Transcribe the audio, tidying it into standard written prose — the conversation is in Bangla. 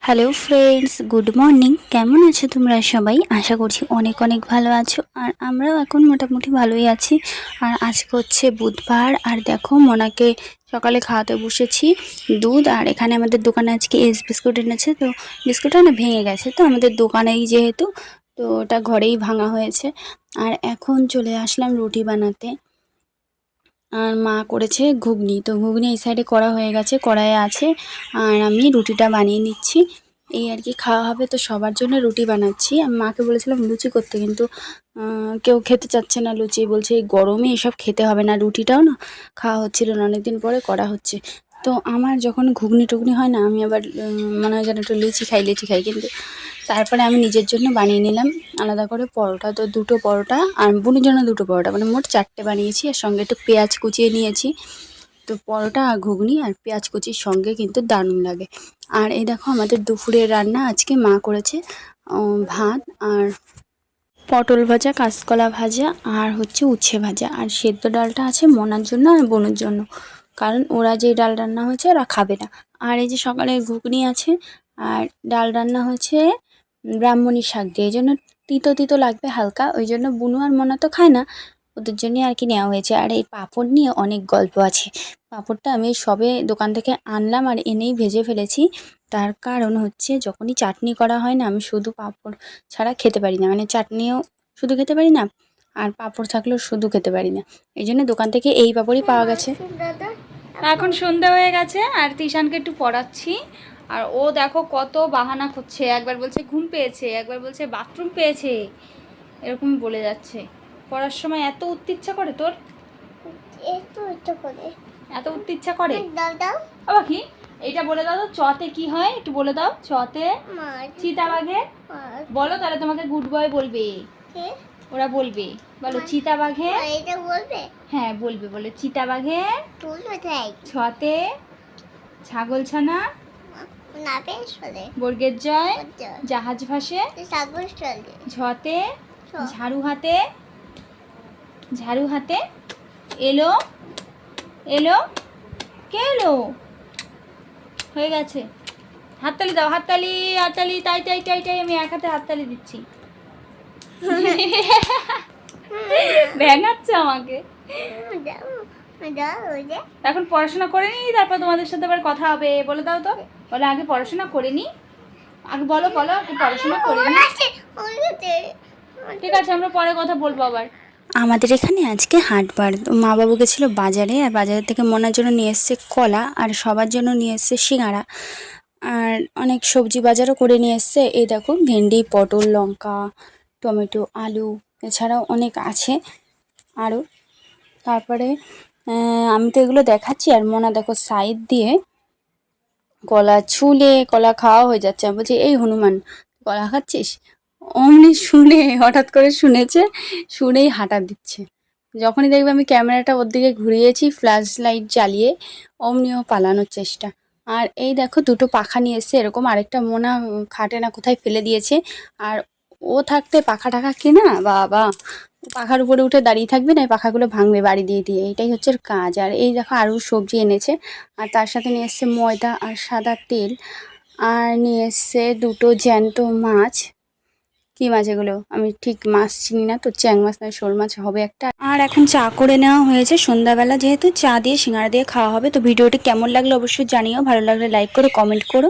Hello friends, good morning. কেমন আছো তোমরা সবাই? আশা করছি অনেক অনেক ভালো আছো। আর আমরাও এখন মোটামুটি ভালোই আছি। আর আজকে হচ্ছে বুধবার। আর দেখো, মোনাকে সকালে খাওয়াতে বসেছি দুধ। আর এখানে আমাদের দোকানে আজকে এস বিস্কুট এনেছে। তো বিস্কুটটা না ভেঙে গেছে, তো আমাদের দোকানেই যেহেতু, তো ওটা ঘরেই ভাঙা হয়েছে। আর এখন চলে আসলাম রুটি বানাতে। আর মা করেছে ঘুগনি, তো ঘুগনি এই সাইডে করা হয়ে গেছে, কড়াইয়ে আছে। আর আমি রুটিটা বানিয়ে নিচ্ছি, এই আর কি। খাওয়া হবে তো সবার জন্য রুটি বানাচ্ছি। আমি মাকে বলেছিলাম লুচি করতে, কিন্তু কেউ খেতে চাচ্ছে না লুচি, বলছে এই গরমে এসব খেতে হবে না। রুটিটাও না খাওয়া হচ্ছিল না, অনেকদিন পরে করা হচ্ছে। তো আমার যখন ঘুগনি টুগনি হয় না, আমি আবার মনে হয় যেন একটু লুচি খাই। কিন্তু তারপরে আমি নিজের জন্য বানিয়ে নিলাম আলাদা করে পরোটা। তো দুটো পরোটা, আর বোনের জন্য দুটো পরোটা, মানে মোট 4টে বানিয়েছি। আর সঙ্গে একটু পেঁয়াজ কুচিয়ে নিয়েছি। তো পরোটা আর ঘুগনি আর পেঁয়াজ কুচির সঙ্গে কিন্তু দারুণ লাগে। আর এই দেখো, আমাদের দুপুরের রান্না আজকে মা করেছে ভাত আর পটল ভাজা, কাঁচকলা ভাজা, আর হচ্ছে উচ্ছে ভাজা। আর সেদ্ধ ডালটা আছে মোনার জন্য আর বোনের জন্য, কারণ ওরা যে ডাল রান্না হয়েছে ওরা খাবে না। আর এই যে সকালে ঘুগনি আছে, আর ডাল রান্না হয়েছে ব্রাহ্মণী শাক দিয়ে, এই জন্য তিতো তিতো লাগবে হালকা। ওই জন্য বুনু আর মোনা তো খায় না, ওদের জন্য আর কি নেওয়া হয়েছে। আর এই পাঁপড় নিয়ে অনেক গল্প আছে। পাঁপড়টা আমি সবে দোকান থেকে আনলাম আর এনেই ভেজে ফেলেছি। তার কারণ হচ্ছে, যখনই চাটনি করা হয় না, আমি শুধু পাঁপড় ছাড়া খেতে পারি না। মানে চাটনিও শুধু খেতে পারি না, আর পাঁপড় থাকলেও শুধু খেতে পারি না। এই জন্য দোকান থেকে এই পাঁপড়ই পাওয়া গেছে। এখন সন্ধ্যা হয়ে গেছে, আর তিশানকে একটু পড়াচ্ছি। আর ও দেখো কত বাহানা করছে, একবার বলছে ঘুম পেয়েছে, একবার বলছে বাথরুম পেয়েছে, এরকম বলে যাচ্ছে। পড়ার সময় এত উঠতে ইচ্ছা করে তোর? এত উঠতে ইচ্ছা করে? আবার কি? এইটা বলে দাও তো, চতে কি হয় একটু বলে দাও। চতে চিতাবাঘে বলো, তাহলে তোমাকে গুড বয় বলবে, ওরা বলবে। বলো চিতাবাঘে। হ্যাঁ বলবে, বলে চিতাবাঘে ছতে ছাগল ছানা বর্গের জয় জাহাজ ভাসে ঝতে ঝাড়ু হাতে এলো এলো কে এলো। হয়ে গেছে। হাততালি দাও, হাততালি হাততালি, তাই তাই তাই তাই, আমি এক হাতে হাততালি দিচ্ছি। ভেঙাচ্ছে আমাকে। এখন পড়াশোনা করে নি, তারপর তোমাদের সাথে আবার কথা হবে। বলে দাও তো, বলে আগে পড়াশোনা করে নি। আগে বলো বলো, আগে পড়াশোনা করে নি। ঠিক আছে, আমরা পরে কথা বলবো আবার। আমাদের এখানে আজকে হাটবার। মা বাবু গেছিলো বাজারে, আর বাজারের থেকে মোনার জন্য নিয়ে এসছে কলা, আর সবার জন্য নিয়ে এসছে সিঙাড়া। আর অনেক সবজি বাজারও করে নিয়ে এসছে। এই দেখো, ভেন্ডি, পটল, লঙ্কা, টমেটো, আলু, এছাড়াও অনেক আছে আরও। তারপরে আমি তো এগুলো দেখাচ্ছি, আর মোনা দেখো সাইড দিয়ে কলা ছুলে কলা খাওয়া হয়ে যাচ্ছে। আমি বলছি, এই হনুমান কলা খাচ্ছিস? অমনি শুনে, হঠাৎ করে শুনেছে, শুনেই হাঁটা দিচ্ছে। যখনই দেখবে আমি ক্যামেরাটা ওর দিকে ঘুরিয়েছি ফ্ল্যাশ লাইট জ্বালিয়ে, অমনিও পালানোর চেষ্টা। আর এই দেখো, দুটো পাখা নিয়ে এসছে এরকম। আরেকটা মোনা খাটে না কোথায় ফেলে দিয়েছে। আর ও থাকতে পাখা টাখা কিনা বাবা, পাখার উপরে উঠে দাঁড়িয়ে থাকবে, না পাখাগুলো ভাঙবে বাড়ি দিয়ে দিয়ে, এইটাই হচ্ছে ওর কাজ। আর এই দেখো, আরও সবজি এনেছে। আর তার সাথে নিয়ে এসছে ময়দা আর সাদা তেল। আর নিয়ে এসছে দুটো জ্যান্ত মাছ। কি মাছ এগুলো আমি ঠিক মাছ চিনি না, তো চ্যাং মাছ না শোল মাছ হবে একটা। আর এখন চা করে নেওয়া হয়েছে সন্ধ্যাবেলা, যেহেতু চা দিয়ে সিঙ্গাড়া দিয়ে খাওয়া হবে। তো ভিডিওটি কেমন লাগলো অবশ্যই জানিও, ভালো লাগলে লাইক করো, কমেন্ট করো।